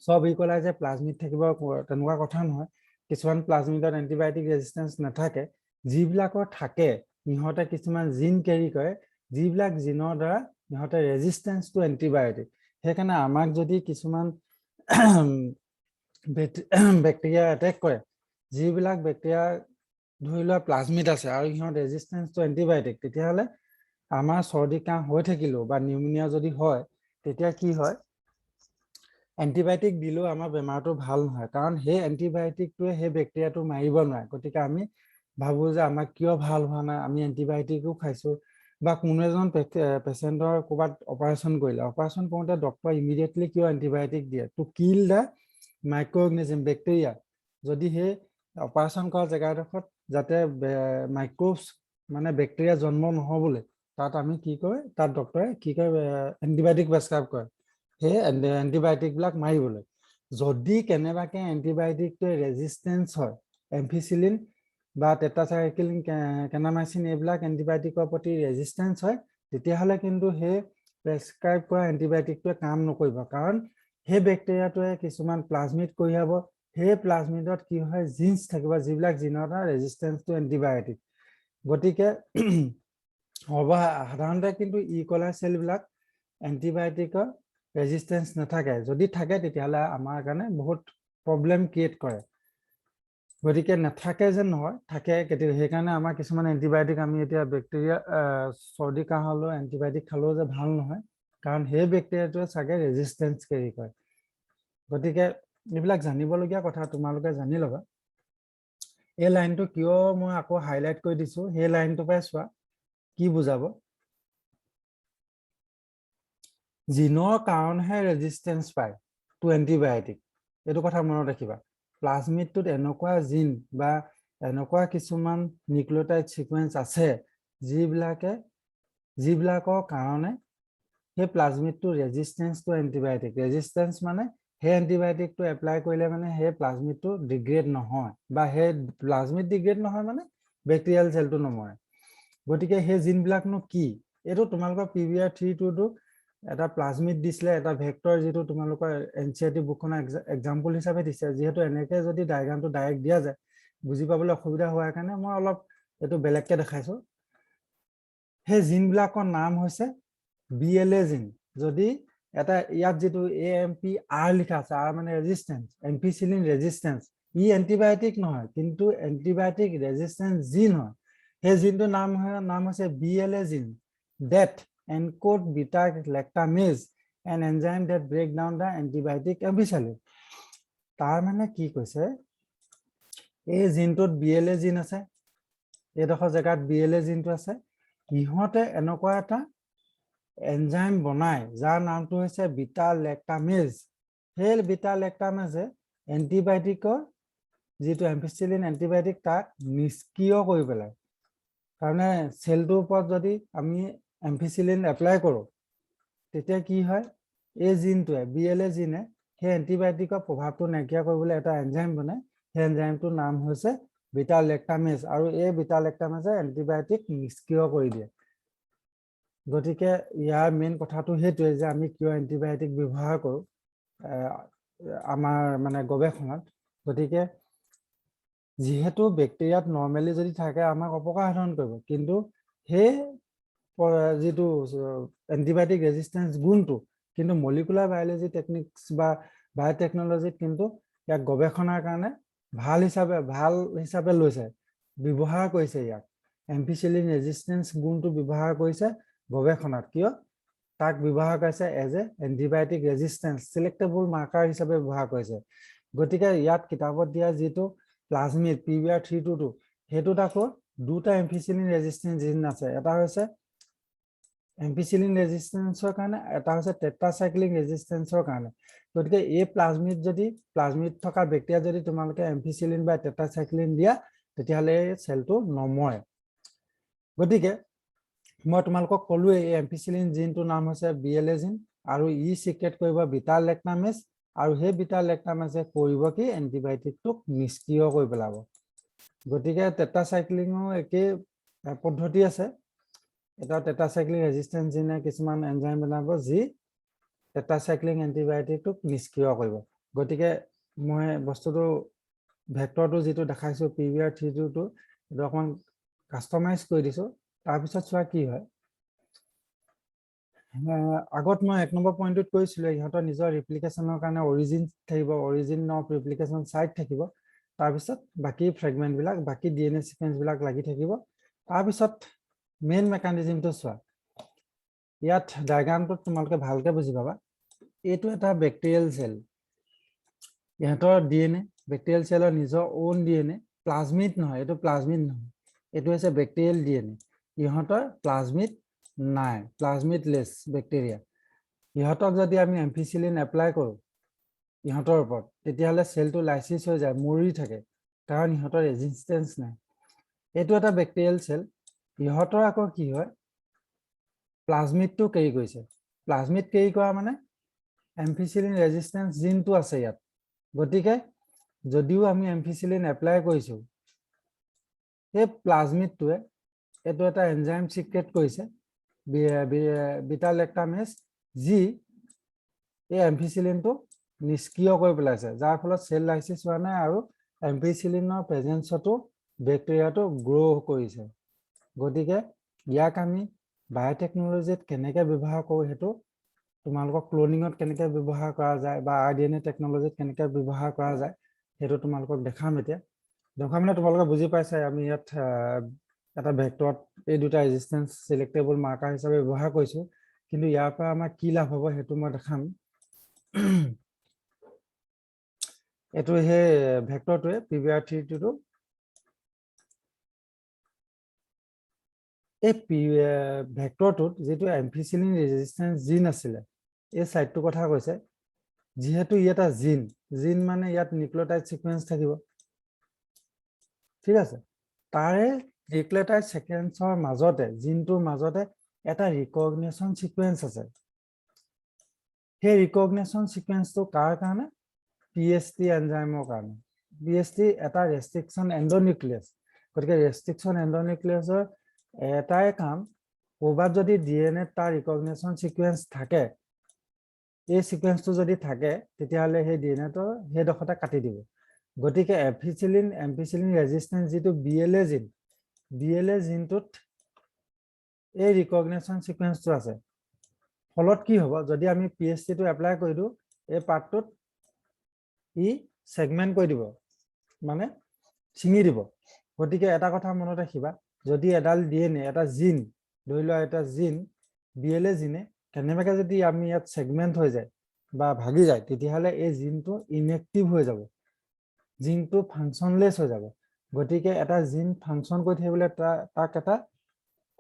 সব E. coli যে প্লাজমিড থাকিব তেনেকুৱা কথা নহয় কিছুমান প্লাজমিডত এন্টিবায়োটিক ৰেজিষ্টেন্স নাথাকে যিবিলাকৰ থাকে ইহঁতে কিছুমান জিন কেৰি কৰে যিবিলাক জিনৰ দ্বাৰা ইহঁতে ৰেজিষ্টেন্স টু এন্টিবায়োটিক সেইকাৰণে আমাক যদি কিছুমান বেক্টেৰিয়া এটেক কৰে যিবিলাক বেক্টেৰিয়া ধৰি লোৱা প্লাজমিড আছে আৰু ইহঁত ৰেজিষ্টেন্স টু এন্টিবায়োটিক তেতিয়াহ'লে আমাৰ চৰ্দি কাহ হৈ থাকিলেও বা নিউমোনিয়া যদি হয় তেতিয়া কি হয় এন্টিবায়োটিক দিলেও আমাৰ বেমাৰটো ভাল নহয় কাৰণ সেই এন্টিবায়োটিকটোৱে সেই বেক্টেৰিয়াটো মাৰিব নোৱাৰে গতিকে আমি ভাবো যে আমাক কিয় ভাল হোৱা নাই আমি এন্টিবায়োটিকো খাইছো বা কোনো এজন পেচেণ্টৰ ক'ৰবাত অপাৰেশ্যন কৰিলে অপাৰেশ্যন কৰোঁতে ডক্টৰে ইমিডিয়েটলি কিয় এন্টিবায়োটিক দিয়ে টু কিল দ্য মাইক্ৰ'অৰ্গেনিজম বেক্টেৰিয়া যদি সেই অপাৰেশ্যন কৰা জেগাডোখৰত যাতে মাইক্ৰ'বছ মানে বেক্টেৰিয়া জন্ম নহ'বলৈ তাত আমি কি কৰে তাত ডক্টৰে কি কৰে এন্টিবায়োটিক প্ৰেছক্ৰাইব কৰে সেই এন্টিবায়োটিকবিলাক মাৰিবলৈ যদি কেনেবাকৈ এন্টিবায়োটিকটোৱে ৰেজিষ্টেন্স হয় এম্ফিচিলিন বা টেট্ৰাচাইক্লিন কেনামাইচিন এইবিলাক এন্টিবায়োটিকৰ প্ৰতি ৰেজিষ্টেন্স হয় তেতিয়াহ'লে কিন্তু সেই প্ৰেছক্ৰাইব কৰা এন্টিবায়োটিকটোৱে কাম নকৰিব কাৰণ সেই বেক্টেৰিয়াটোৱে কিছুমান প্লাজমিড কঢ়িয়াব সেই প্লাজমিডত কি হয় জিনছ থাকিব যিবিলাক জিনৰ দ্বাৰা ৰেজিষ্টেন্স টু এন্টিবায়োটিক গতিকে সাধাৰণতে কিন্তু ই কলাই চেলবিলাক এন্টিবায়োটিকৰ ৰেজিষ্টেন্স নাথাকে যদি থাকে তেতিয়াহ'লে আমাৰ কাৰণে বহুত প্ৰব্লেম ক্ৰিয়েট কৰে গতিকে নাথাকে যে নহয় থাকে কেতিয়া সেইকাৰণে আমাৰ কিছুমান এন্টিবায়োটিক আমি এতিয়া বেক্টেৰিয়া চৰ্দি কাহ হ'লেও এন্টিবায়োটিক খালেও যে ভাল নহয় কাৰণ সেই বেক্টেৰিয়াটোৱে চাগে ৰেজিষ্টেন্স কেৰি কৰে গতিকে এইবিলাক জানিবলগীয়া কথা তোমালোকে জানি ল'বা এই লাইনটো কিয় মই আকৌ হাইলাইট কৰি দিছো সেই লাইনটো পাই চোৱা কি বুজাব জিনৰ কাৰণেহে ৰেজিষ্টেন্স পায় টু এন্টিবায়োটিক এইটো কথা মনত ৰাখিবা প্লাজমিডটোত এনেকুৱা জিন বা এনেকুৱা কিছুমান নিউক্লিঅটাইড সিকুৱেন্স আছে যিবিলাকৰ কাৰণে সেই প্লাজমিডটো ৰেজিষ্টেন্স টু এন্টিবায়োটিক ৰেজিষ্টেন্স মানে সেই এন্টিবায়োটিকটো এপ্লাই কৰিলে মানে সেই প্লাজমিডটো ডিগ্ৰেড নহয় বা সেই প্লাজমিড ডিগ্ৰেড নহয় মানে বেক্টেৰিয়েল চেলটো নমৰে গতিকে সেই জিনবিলাকনো কি এইটো তোমালোকৰ পিভিআৰ 322 এটা প্লাজমিড দিছিলে এটা ভেক্টৰ যেটো তোমালোকৰ এনসিআৰটি বুকখনৰ এক্সাম্পল হিচাপে দিছে যেহেতু এনেকৈ যদি ডায়াগ্ৰামটো ডাইৰেক্ট দিয়া যায় বুজি পাবলৈ অসুবিধা হোৱাৰ কাৰণে মই অলপ এটো বেলেগকৈ দেখাইছো সেই জিনবিলাকৰ নাম হৈছে BLA জিন যদি এটা ইয়াত যেটো AMPR লিখা আছে আর মানে ৰেজিষ্টেন্স এম্পিসিলিন ৰেজিষ্টেন্স ই এন্টিবায়োটিক নহয় কিন্তু এন্টিবায়োটিক ৰেজিষ্টেন্স জিন হয় সেই জিনটোৰ নাম হৈছে BLA gene that encode beta lactamase an enzyme that break down the antibiotic ampicillin তাৰ মানে কি কৈছে এই জিনটোত BLA জিন আছে এডোখৰ জায়গাত BLA জিনটো আছে ইহঁতে এনেকুৱা এটা এনজাইম বনায় যাৰ নামটো হৈছে বিটা লেক্টামেজ সেই বিটা লেক্টামেজে এন্টিবায়োটিকৰ যেটো এম্পিসিলিন এন্টিবায়োটিক তাক নিষ্ক্ৰিয় কৰি পেলায় কাৰণে সেলটোৰ ওপৰত যদি আমি এম্পিসিলিন এপ্লাই কৰো তেতিয়া কি হয় এই জিনটোৱে BLA জিনে সেই এন্টিবায়োটিকৰ প্ৰভাৱটো নাইকিয়া কৰিবলৈ এটা এনজাইম বনায় সেই এনজাইমটোৰ নাম হৈছে বিটা লেক্টামেজ আৰু এই বিটা লেক্টামেজে এন্টিবায়োটিক নিষ্ক্ৰিয় কৰি দিয়ে গতিকে ইয়াৰ মেইন কথাটো হেতুৱে যে আমি কিয় এন্টিবায়োটিক ব্যৱহাৰ কৰো আমাৰ মানে গৱেষণাত গতিকে যেহেতু বেক্টেৰিয়াত নৰমালি যদি থাকে আমাক অপকাৰ সাধন কৰিব কিন্তু হে যেটো এন্টিবায়োটিক ৰেজিষ্টেন্স গুণটো কিন্তু মলিকুলাৰ বায়োলজি টেকনিক্স বা বায়োটেকনলজিত কিন্তু ইয়াক গৱেষণাৰ কাৰণে ভাল হিচাপে লৈছে ব্যৱহাৰ কৰিছে ইয়াক এম্পিচিলিন ৰেজিষ্টেন্স গুণটো ব্যৱহাৰ কৰিছে গৱেষণাত কিয় তাক ব্যৱহাৰ কৰিছে as a antibiotic resistance selectable marker হিচাপে ব্যৱহাৰ কৰিছে গতিকে ইয়াত কিতাপত দিয়া যেটো প্লাজমিড PBR322 হেতুত আকৌ দুটা এম্পিচিলিন ৰেজিষ্টেন্স জিন আছে এটা হৈছে এম্পিচিলিন ৰেজিষ্টেন্সৰ কাৰণে এটা হৈছে টেট্ৰাসাইক্লিন ৰেজিষ্টেন্সৰ কাৰণে গতিকে এই প্লাজমিড যদি প্লাজমিড থকা ব্যাক্টেৰিয়া যদি তোমালোকে এম্পিচিলিন বা টেট্ৰাসাইক্লিন দিয়া তেতিয়াহলে সেলটো নমৰে গতিকে মই তোমালোকক কলোৱে এই এম্পিচিলিন জিনটোৰ নাম হৈছে BLA জিন আৰু ই সিক্ৰেট কৰিব বিটা লেকটামেজ আৰু সেই বিটা লেকটামেজে কৰিব কি এন্টিবায়োটিকটোক নিষ্ক্ৰিয় কৰি পেলাব গতিকে টেট্ৰাসাইক্লিনো একে পদ্ধতি আছে এটা টেট্ৰাসাইক্লিন ৰেজিষ্টেন্স জিনে কিছুমান এনজাইম বনাব যি টেট্ৰাসাইক্লিন এন্টিবায়োটিকটোক নিষ্ক্ৰিয় কৰিব গতিকে মই বস্তুটো ভেক্টৰটো যেটো দেখাইছো PBR322 এটো অকমান কাস্টমাইজ কৰি দিছো তাৰ পিছত চোৱা কি হয় আগত মই 1 নম্বৰ পইণ্টত কৈছিলো ইহঁতৰ নিজৰ ৰেপ্লিকেশনৰ কাৰণে অৰিজিন থাকিব অৰিজিন অফ ৰেপ্লিকেশন সাইট থাকিব তাৰ পিছত বাকি ফ্ৰেগমেন্ট বিলাক বাকি DNA সিকোয়েন্স বিলাক লাগি থাকিব তাৰ পিছত মেইন মেকানিজমটো চোৱা ইয়াত ডায়াগ্ৰামটো তোমালোকে ভালকে বুজি পাবা এটো এটা ব্যাকটেৰিয়াল সেল ইহঁতৰ DNA ব্যাকটেৰিয়াল সেলৰ নিজৰ ওন DNA প্লাজমিড নহয় এটো প্লাজমিড নহয় এটো হৈছে ব্যাকটেৰিয়াল DNA ইহঁতৰ প্লাজমিড নাই প্লাজমিডলেস ব্যাকটেৰিয়া ইহঁতক যদি আমি এম্পিচিলিন এপ্লাই কৰো ইহঁতৰ ওপৰত তেতিয়াহলে সেলটো লাইসিস হৈ যায় মৰি থাকে কাৰণ ইহঁতৰ ৰেজিস্ট্যান্স নাই এটো এটা ব্যাকটেৰিয়াল সেল ইহঁতৰ আকৌ কি হয় প্লাজমিডটো কেৰি কৰিছে প্লাজমিড কেৰি কৰা মানে এম্পিচিলিন ৰেজিস্ট্যান্স জিনটো আছে ইয়াত গতিকে যদিও আমি এম্পিচিলিন এপ্লাই কৰিছো এই প্লাজমিডটোৱে এটো এটা এনজাইম সিক্ৰেট কৰিছে বিটা লেকটামেজ যি এই এম্পিচিলিনটো নিষ্ক্ৰিয় কৰি পেলাইছে যাৰ ফলত সেল লাইসিস হোৱা নাই আৰু এম্পিচিলিনৰ প্ৰেজেন্সটো ব্যাকটেৰিয়াটো গ্ৰো কৰিছে গতিকে ইয়াক আমি বায়োটেকনলজিত কেনেকৈ ব্যৱহাৰ কৰো হেতু তোমালোকক ক্লোনিংত কেনেকৈ ব্যৱহাৰ কৰা যায় বা RNA টেকনলজিত কেনেকৈ ব্যৱহাৰ কৰা যায় হেতু তোমালোকক দেখাম এতিয়া দেখামনে তোমালোকে বুজি পাইছে আমি ইয়াত এটা ভেক্টৰত এই দুটা ৰেজিস্ট্যান্স সিলেক্টেবল মাৰ্কাৰ হিচাপে ব্যৱহাৰ কৰিছো কিন্তু ইয়াৰ পৰা আমাৰ কি লাভ হ'ব হেতু মই দেখাম এটো হে ভেক্টৰটোৱে PBR322 এই ভেক্টৰটোত যেটো এম্পিচিলিন ৰেজিস্ট্যান্স জিন আছিল এই সাইটটো কথা কৈছে যেহেতু এটা জিন মানে ইয়াত নিউক্লিওটাইড সিকোয়েন্স থাকিব ঠিক আছে তাৰে নিউক্লিওটাইড সিকোয়েন্সৰ মাজতে জিনটোৰ মাজতে এটা ৰিকগনিশন সিকোয়েন্স আছে সেই ৰিকগনিশন সিকোয়েন্সটো কাৰ কাৰণে PST এনজাইমৰ কাৰণে PST এটা ৰেষ্ট্ৰিকশন এন্ডোনিউক্লিয়াছ গতিকে ৰেষ্ট্ৰিকশন এন্ডোনিউক্লিয়াছৰ এটাই কাম ওবাত যদি DNA তাৰ ৰিকগনিশন সিকোয়েন্স থাকে এই সিকোয়েন্সটো যদি থাকে তেতিয়াহলে সেই DNA টো সেই দখতে কাটি দিব গতিকে এম্পিচিলিন ৰেজিস্ট্যান্স যেটো BLA জিনটোত এই ৰিকগনিশন সিকোয়েন্সটো আছে ফলত কি হ'ব যদি আমি PST টো এপ্লাই কৰি দিও এই পাৰ্টটোত ই সেগমেন্ট কৰি দিব মানে ছিঙি দিব গতিকে এটা কথা মনত ৰাখিবা যদি এডাল DNA এটা জিন ধৰি লোৱা এটা জিন BLA জিনে কেনেবাকে যদি আমি ইয়াত সেগমেন্ট হৈ যায় বা ভাগি যায় তেতিয়াহলে এই জিনটো ইনএক্টিভ হৈ যাব জিনটো ফাংশনলেস হৈ যাব গতিকে এটা জিন ফাংশন কৰি থাকিবলৈ তাক এটা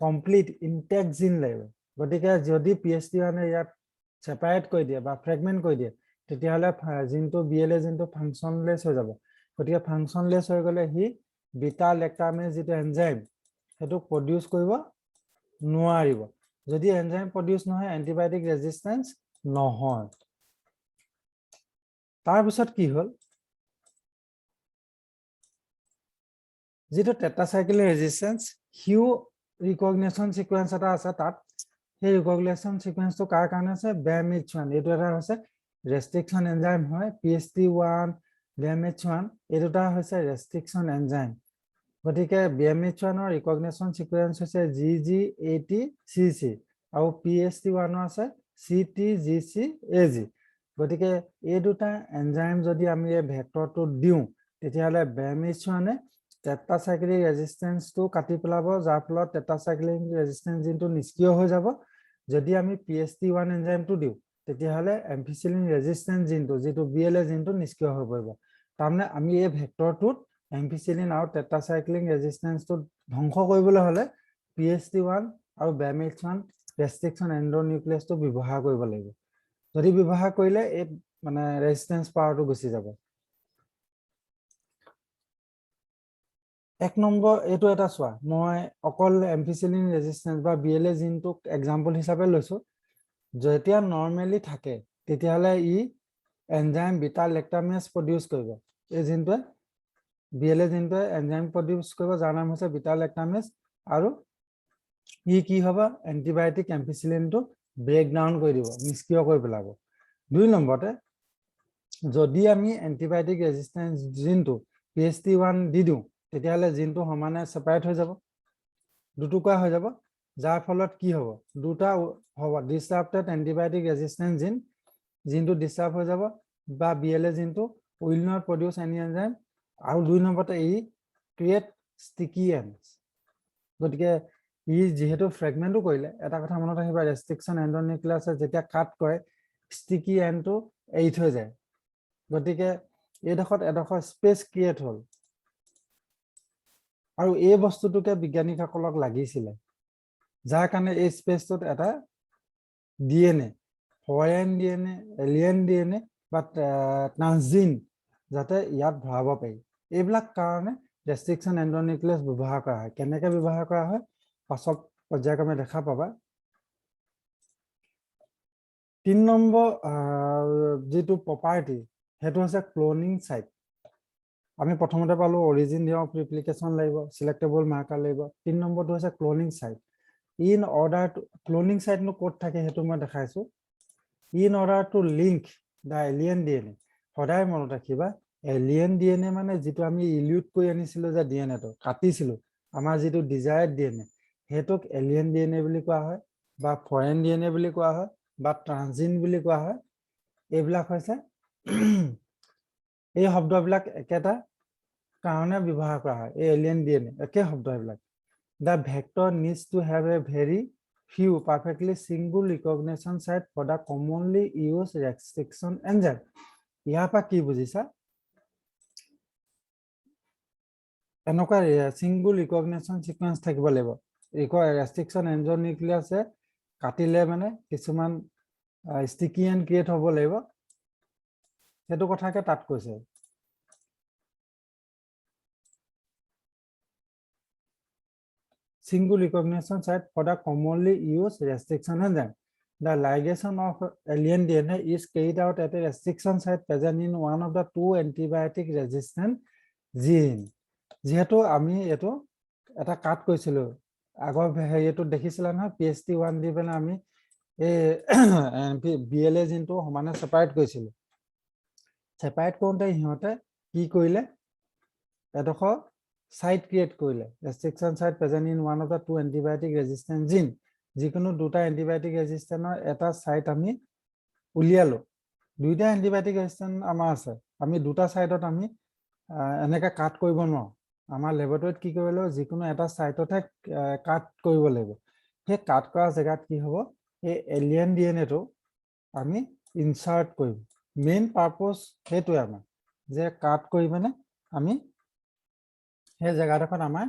কমপ্লিট ইনটেক্ট জিন লাগিব গতিকে যদি PST মানে ইয়াত সেপাৰেট কৰি দিয়ে বা ফ্ৰেগমেন্ট কৰি দিয়ে তেতিয়াহলে জিনটো BLA জিনটো ফাংশনলেস হৈ যাব গতিকে ফাংশনলেস হৈ গলে হি বিটা লেকটামেজ যেটো এনজাইম হেতু প্ৰডিউস কৰিব নোৱাৰিব যদি এনজাইম প্ৰডিউস নহয় এন্টিবায়োটিক ৰেজিস্ট্যান্স নহয় তাৰ পিছত কি হল যেটো টেট্ৰাসাইক্লিন ৰেজিস্ট্যান্স হিউ ৰিকগনিশন সিকোয়েন্স এটা আছে তাত সেই ৰিকগনিশন সিকোয়েন্সটো কাৰ কাৰণে আছে BAMH1 এটো এটা হৈছে ৰেষ্ট্ৰিকশন এনজাইম হয় PST1 BAMH1 এই দুটা হৈছে ৰেষ্ট্ৰিকশন এনজাইম গতিকে BAMH1 ৰ ৰিকগনিশন সিকোয়েন্স হৈছে GGATCC আৰু PST1 ৰ আছে CTGCAG গতিকে এই দুটা এনজাইম যদি আমি এই ভেক্টৰটো দিও তেতিয়াহলে BAMH1 এ টেট্ৰাচাইক্লিক ৰেজিষ্টেন্সটো কাটি পেলাব, যাৰ ফলত টেট্ৰাচাইক্লিক ৰেজিষ্টেন্স জিনটো নিষ্ক্ৰিয় হৈ যাব। যদি আমি PST1 এনজাইমটো দিওঁ তেতিয়াহ'লে এম্পিচিলিন ৰেজিষ্টেন্স জিনটো, যিটো BLA জিনটো নিষ্ক্ৰিয় হৈ পৰিব। তাৰমানে আমি এই ভেক্টৰটোত এম্পিচিলিন আৰু টেট্ৰাচাইক্লিক ৰেজিষ্টেন্সটো ধ্বংস কৰিবলৈ হ'লে PST1 আৰু BMX1 ৰেষ্ট্ৰিকশ্যন এণ্ডোনিউক্লিয়াছটো ব্যৱহাৰ কৰিব লাগিব। যদি ব্যৱহাৰ কৰিলে এই মানে ৰেজিষ্টেন্স পাৱাৰটো গুচি যাব। এক নম্বৰ এইটো এটা চোৱা, মই অকল এম্পিচিলিন ৰেজিষ্টেন্স বা BLA জিনটোক এক্সাম্পল হিচাপে লৈছো। যেতিয়া নৰ্মেলি থাকে তেতিয়াহ'লে ই এনজাইম বিটা লেক্টামেজ প্ৰডিউচ কৰিব। এই জিনটোৱে BLA জিনটোৱে এনজাইম প্ৰডিউচ কৰিব, যাৰ নাম হৈছে বিটা লেক্টামেজ, আৰু ই কি হ'ব, এণ্টিবায়টিক এম্পিচিলিনটো ব্ৰেক ডাউন কৰি দিব, নিষ্ক্ৰিয় কৰি পেলাব। 2 নম্বৰতে যদি আমি এণ্টিবায়টিক ৰেজিষ্টেন্স জিনটো PST1 দি দিওঁ তেতিয়াহ'লে জিনটো সমানে ছেপাৰেট হৈ যাব, দুটুকুৰা হৈ যাব, যাৰ ফলত কি হ'ব, দুটা হ'ব ডিসৰাপ্টেড এণ্টিবায়টিক ৰেজিষ্টেন্স জিন, জিনটো ডিসটাৰ্ব হৈ যাব, বা BLA জিনটো will not produce any enzyme. আৰু 2 নম্বৰতে ই ক্ৰিয়েট ষ্টিকি এণ্ডছ। গতিকে ই যিহেতু ফ্ৰেগমেণ্টো কৰিলে, এটা কথা মনত ৰাখিবা, ৰেষ্ট্ৰিকশ্যন এণ্ডোনিউক্লিয়াছে যেতিয়া কাট কৰে ষ্টিকি এণ্ডটো এৰি থৈ যায়। গতিকে এইডোখৰত এডোখৰ স্পেচ ক্ৰিয়েট হ'ল, আৰু এই বস্তুটোকে বিজ্ঞানীসকলক লাগিছিলে, যাৰ কাৰণে এই স্পেচটোত এটা DNA, foreign DNA, alien DNA বা ট্ৰান্সজিন যাতে ইয়াত ভৰাব পাৰি। এইবিলাক কাৰণে ৰেষ্ট্ৰিকশ্যন এণ্ডোনিউক্লিয়াছ ব্যৱহাৰ কৰা হয়। কেনেকৈ ব্যৱহাৰ কৰা হয় পাছত পৰ্যায়ক্ৰমে দেখা পাবা। 3 নম্বৰ যিটো প্ৰপাৰ্টি সেইটো হৈছে ক্লোনিং সাইট। আমি প্ৰথমতে পালো অৰিজিন অফ ৰেপ্লিকেশ্যন লাগিব, সিলেক্টেবল মাৰ্কাৰ লাগিব। 3 নম্বৰটো হৈছে cloning site. In order to cloning সাইটনো ক'ত থাকে সেইটো মই দেখাইছো। In order to link the alien DNA, সদায় মনত ৰাখিবা এলিয়েন DNA মানে যিটো আমি ইলিউট কৰি আনিছিলো যে ডিএনএটো কাটিছিলো, আমাৰ যিটো ডিজায়াৰ্ড DNA, সেইটোক এলিয়েন DNA বুলি কোৱা হয়, বা ফৰেন DNA বুলি কোৱা হয়, বা ট্ৰান্সজিন বুলি কোৱা হয়। এইবিলাক হৈছে এই শব্দবিলাক একেটা কাৰণে ব্যৱহাৰ কৰা হয়। এই এলিয়েন DNA একে শব্দ এইবিলাক। The vector needs to have a very few perfectly single recognition site for the commonly used restriction enzyme. ইয়াৰ পৰা কি বুজিছা, এনেকুৱা সিঙ্গুল ৰিকগনিশ্যন সিকুৱেন্স থাকিব লাগিব। ৰেষ্ট্ৰিকশ্যন এণ্ডোনিউক্লিয়াছে কাটিলে মানে কিছুমান ষ্টিকি এণ্ড ক্ৰিয়েট হ'ব লাগিব, সেইটো কথাকে তাত কৈছে। Single recognition site for the commonly used restriction enzyme. The ligation of alien DNA is carried out at a restriction site present in one of the 2 antibiotic resistant gene. যিহেতু আমি এটো এটা কাট কৰিছিলো আগৰ হেৰিটো দেখিছিলা নহয়, PST1 দি পেলাই আমি এই BLA জিনটো সমানে সেপাৰেট কৰিছিলো। সেপাৰেট কৰোঁতে ইহঁতে কি কৰিলে, এডোখৰ সাইট ক্ৰিয়েট কৰিলে, restriction site present in one of the 2 antibiotic resistant gene. যিকোনো দুটা এণ্টিবায়টিক ৰেজিষ্টেন্টৰ এটা সাইট আমি উলিয়ালো। দুইটা এণ্টিবায়টিক ৰেজিষ্টেন্ট আমাৰ আছে, আমি দুটা সাইটত আমি এনেকৈ কাট কৰিব নোৱাৰোঁ। আমাৰ লেবৰেটৰীত কি কৰিব লাগিব, যিকোনো এটা সাইটতহে কাট কৰিব লাগিব। সেই কাট কৰা জেগাত কি হ'ব, এই এলিয়েন DNAটো আমি ইনচাৰ্ট কৰিম। মেইন পাৰপজ সেইটোৱে আমাৰ, যে কাট কৰি মানে আমি সেই জেগাডোখৰত আমাৰ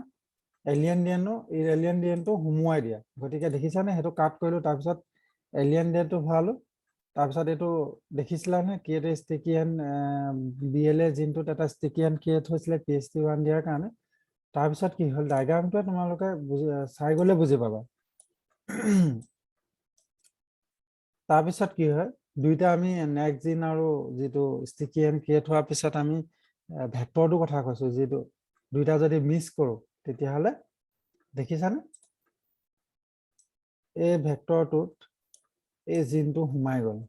এলিয়েন ডিএনটো সুমুৱাই দিয়া। গতিকে দেখিছানে, সেইটো কাট কৰিলো, তাৰপিছত এলিয়েন ডিএনটো ভৰালো, তাৰপিছত এইটো দেখিছিলানে ক্ৰিয়েট ষ্টিকি এণ্ড BLA জিনটোত এটা ষ্টিকি এণ্ড ক্ৰিয়েট হৈছিলে PST1 দিয়াৰ কাৰণে। তাৰপিছত কি হ'ল, ডায়গ্ৰামটোৱে তোমালোকে চাই গ'লে বুজি পাবা। তাৰপিছত কি হয়, দুইটা আমি নেক্সট জিন আৰু যিটো ষ্টিকি এণ্ড ক্ৰিয়েট হোৱাৰ পিছত আমি ভেক্টৰটো কথা কৈছো, যিটো দুইটা যদি মিক্স কৰো তেতিয়াহ'লে দেখিছানে এই ভেক্টৰটোত এই জিনটো সোমাই গ'ল,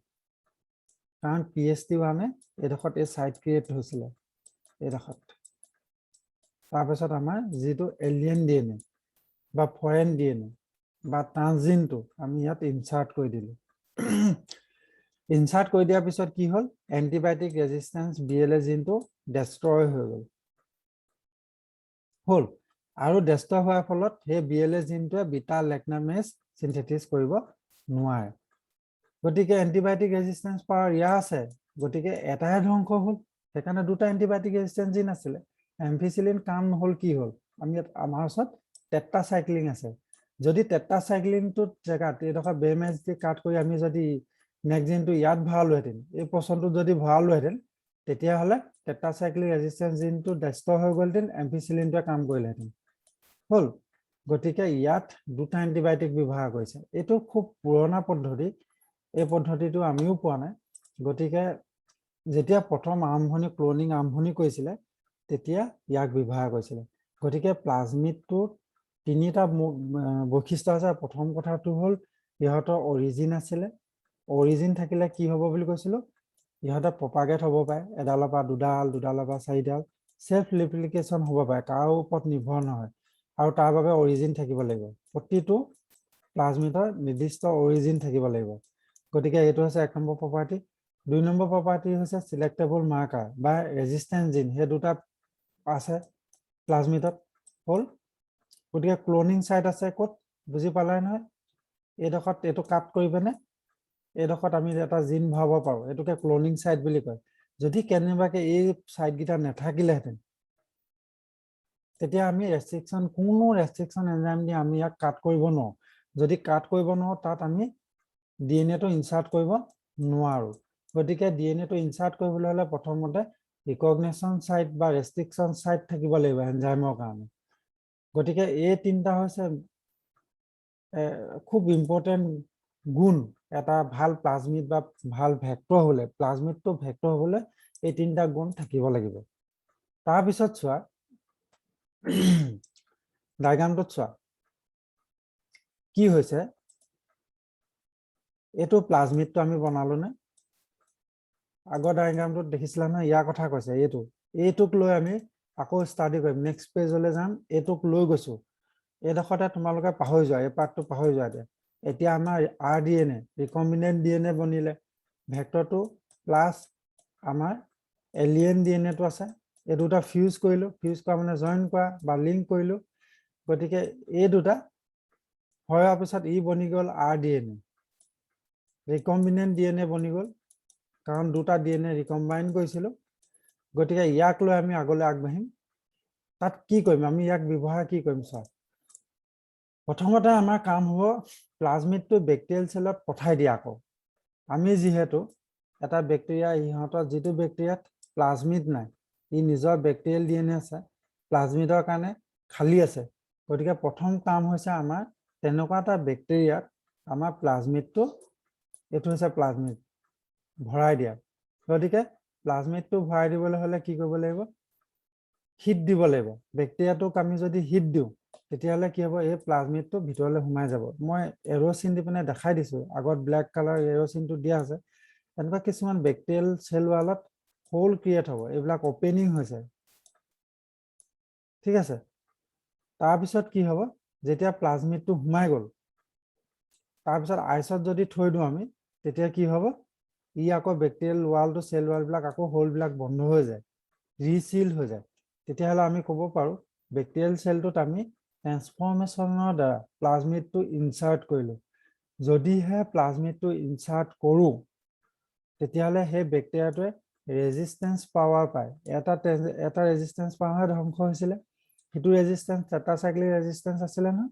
কাৰণ PST1 এইডোখৰত এই সাইট ক্ৰিয়েট হৈছিলে এইডোখৰত। তাৰপিছত আমাৰ যিটো এলিয়েন DNA বা ফৰেন DNA বা ট্ৰান্সজিনটো আমি ইয়াত ইনচাৰ্ট কৰি দিলো। ইনচাৰ্ট কৰি দিয়াৰ পিছত কি হ'ল, এণ্টিবায়টিক ৰেজিষ্টেন্স BLA জিনটো ডেষ্ট্ৰয় হৈ গ'ল। হ'ল আৰু ডেষ্ট্ৰয় হোৱাৰ ফলত সেই BLS জিনটোৱে বিটা লেকনামেজ সিনথেটিছ কৰিব নোৱাৰে গতিকে এন্টিবায়োটিক ৰেজিস্ট্যান্স পাৱাৰ ইয়াৰ আছে গতিকে এটাহে ধ্বংস হ'ল সেইকাৰণে দুটা এন্টিবায়োটিক ৰেজিস্ট্যান্স জিন আছিলে এমফিসিলিন কাম নহল কি হ'ল আমি আমাৰ ওচৰত টেট্ৰাসাইক্লিন আছে যদি টেট্ৰাসাইক্লিনটোত জেগাত এডোখৰ বেমেজ দি কাট কৰি আমি যদি নেক্সট জিনটো ইয়াত ভৰালোহেঁতেন এই পচনটোত যদি ভৰালোহেঁতেন তেতিয়াহ'লে টেট্ৰাসাইক্লিন ৰেজিস্ট্যান্স জিনটো ডেষ্ট্ৰয় হৈ গ'লহেঁতেন এমফিসিলিনটোৱে কাম কৰিলেহেঁতেন হ'ল গতিকে ইয়াত দুটা এন্টিবায়োটিক ব্যৱহাৰ কৰিছে এইটো খুব পুৰণা পদ্ধতি এই পদ্ধতিটো আমিও পোৱা নাই গতিকে যেতিয়া প্ৰথম আৰম্ভণি ক্লোনিং আৰম্ভণি কৰিছিলে তেতিয়া ইয়াক ব্যৱহাৰ কৰিছিলে গতিকে প্লাজমিডটো তিনিটা বৈশিষ্ট্য আছে প্ৰথম কথাটো হ'ল ইহঁতৰ অৰিজিন আছিলে অৰিজিন থাকিলে কি হ'ব বুলি কৈছিলো ইহঁতে প্ৰপাগেট হ'ব পাৰে এডালৰ পৰা দুডাল দুডালৰ পৰা চাৰিডাল সেলফ ৰিপ্লিকেশন হ'ব পাৰে কাৰো ওপৰত নিৰ্ভৰ নহয় আৰু তাৰ বাবে অৰিজিন থাকিব লাগিব প্ৰতিটো প্লাজমিডৰ নিৰ্দিষ্ট অৰিজিন থাকিব লাগিব গতিকে এইটো হৈছে এক নম্বৰ প্ৰপাৰ্টি দুই নম্বৰ প্ৰপাৰ্টি হৈছে সিলেক্টেবল মাৰ্কাৰ বা ৰেজিস্ট্যান্স জিন সেই দুটা আছে প্লাজমিডত হ'ল গতিকে ক্লোনিং সাইট আছে ক'ত বুজি পালাই নহয় এইডোখৰত এইটো কাট কৰিবেনে এইডোখৰত আমি এটা জিন ভৰাব পাৰোঁ এইটোকে ক্লোনিং সাইট বুলি কয় যদি কেনেবাকে এই সাইটকেইটা নাথাকিলেহেঁতেন তেতিয়া আমি ৰেষ্ট্ৰিকশ্যন কোনো ৰেষ্ট্ৰিকশ্যন এনজাইম দি আমি ইয়াক কাট কৰিব নোৱাৰোঁ যদি কাট কৰিব নোৱাৰোঁ তাত আমি ডিএনএটো ইনচাৰ্ট কৰিব নোৱাৰোঁ গতিকে ডিএনএটো ইনচাৰ্ট কৰিবলৈ হ'লে প্ৰথমতে ৰিকগনিশ্যন সাইট বা ৰেষ্ট্ৰিকশ্যন সাইট থাকিব লাগিব এনজাইমৰ কাৰণে গতিকে এই তিনিটা হৈছে খুব ইম্পৰ্টেণ্ট গুণ এটা ভাল প্লাজমিড বা ভাল ভেক্টৰ হ'লে প্লাজমিডটো ভেক্টৰ হ'বলৈ এই তিনিটা গুণ থাকিব লাগিব তাৰপিছত চোৱা ডায়াগ্ৰামটোত চোৱা কি হৈছে এইটো প্লাজমিডটো আমি বনালো নে আগৰ ডায়াগ্ৰামটোত দেখিছিলা নহয় ইয়াৰ কথা কৈছে এইটোক লৈ আমি আকৌ ষ্টাডি কৰিম নেক্সট পেজলৈ যাম এইটোক লৈ গৈছো এইডোখৰতে তোমালোকে পাহৰি যোৱা এই পাৰ্টটো পাহৰি যোৱা এতিয়া আমাৰ RDNA ৰিকম্বিনেণ্ট DNA বনিলে ভেক্টৰটো প্লাছ আমাৰ এলিয়েন DNAটো আছে এই দুটা ফিউজ কৰিলো ফিউজ কৰা মানে জইন কৰা বা লিংক কৰিলো গতিকে এই দুটা হোৱাৰ পিছত ই বনি গ'ল RDNA ৰিকম্বিনেণ্ট DNA বনি গ'ল কাৰণ দুটা DNA ৰিকম্বাইন কৰিছিলো গতিকে ইয়াক লৈ আমি আগলৈ আগবাঢ়িম তাত কি কৰিম আমি ইয়াক ব্যৱহাৰ কি কৰিম চোৱা প্ৰথমতে আমাৰ কাম হ'ব প্লাজমিডটো বেক্টেৰিয়েল সেলত পঠাই দিয়া আকৌ আমি যিহেতু এটা বেক্টেৰিয়া ইহঁতৰ যিটো বেক্টেৰিয়াত প্লাজমিড নাই ই নিজৰ বেক্টেৰিয়েল DNA আছে প্লাজমিডৰ কাৰণে খালী আছে গতিকে প্ৰথম কাম হৈছে আমাৰ তেনেকুৱা এটা বেক্টেৰিয়াত আমাৰ প্লাজমিডটো এইটো হৈছে প্লাজমিড ভৰাই দিয়া গতিকে প্লাজমিডটো ভৰাই দিবলৈ হ'লে কি কৰিব লাগিব হিট দিব লাগিব বেক্টেৰিয়াটোক আমি যদি হিট দিওঁ তেতিয়াহ'লে কি হ'ব এই প্লাজমিডটো ভিতৰলৈ সোমাই যাব মই এৰ'চিন দি পিনে দেখাই দিছোঁ আগত ব্লেক কালাৰ এৰ'চিনটো দিয়া আছে এনেকুৱা কিছুমান বেক্টেৰিয়েল চেল ৱালত হোল ক্ৰিয়েট হ'ব এইবিলাক অপেনিং হৈছে ঠিক আছে তাৰপিছত কি হ'ব যেতিয়া প্লাজমিডটো সোমাই গ'ল তাৰপিছত আইচত যদি থৈ দিওঁ আমি তেতিয়া কি হ'ব ই আকৌ বেক্টেৰিয়েল ৱালটো চেল ৱালবিলাক আকৌ হোলবিলাক বন্ধ হৈ যায় ৰিচিল হৈ যায় তেতিয়াহ'লে আমি ক'ব পাৰোঁ বেক্টেৰিয়েল চেলটোত আমি ট্ৰেন্সফৰ্মেশ্যনৰ দ্বাৰা প্লাজমিডটো ইনচাৰ্ট কৰিলোঁ যদিহে প্লাজমিডটো ইনচাৰ্ট কৰোঁ তেতিয়াহ'লে সেই বেক্টেৰিয়াটোৱে ৰেজিষ্টেন্স পাৱাৰ পায় এটা ৰেজিষ্টেন্স পাৱাৰ ধ্বংস হৈছিলে সেইটো ৰেজিষ্টেন্স টেট্ৰাসাইক্লিক ৰেজিষ্টেন্স আছিলে নহয়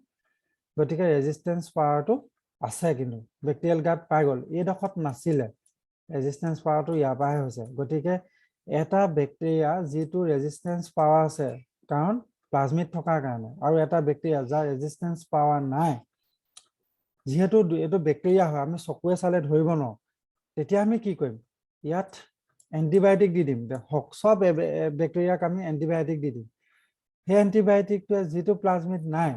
গতিকে ৰেজিষ্টেন্স পাৱাৰটো আছে কিন্তু বেক্টেৰিয়েল গাত পাই গ'ল এইডোখৰত নাছিলে ৰেজিষ্টেন্স পাৱাৰটো ইয়াৰ পৰাহে হৈছে গতিকে এটা বেক্টেৰিয়া যিটো ৰেজিষ্টেন্স পাৱাৰ আছে কাৰণ প্লাজমিড থকাৰ কাৰণে আৰু এটা বেক্টেৰিয়া যাৰ ৰেজিষ্টেন্স পাৱাৰ নাই যিহেতু এইটো বেক্টেৰিয়া হয় আমি চকুৱে চালে ধৰিব নোৱাৰোঁ তেতিয়া আমি কি কৰিম ইয়াত এণ্টিবায়'টিক দি দিম সব বেক্টেৰিয়াক আমি এণ্টিবায়'টিক দি দিম সেই এণ্টিবায়'টিকটোৱে যিটো প্লাজমিড নাই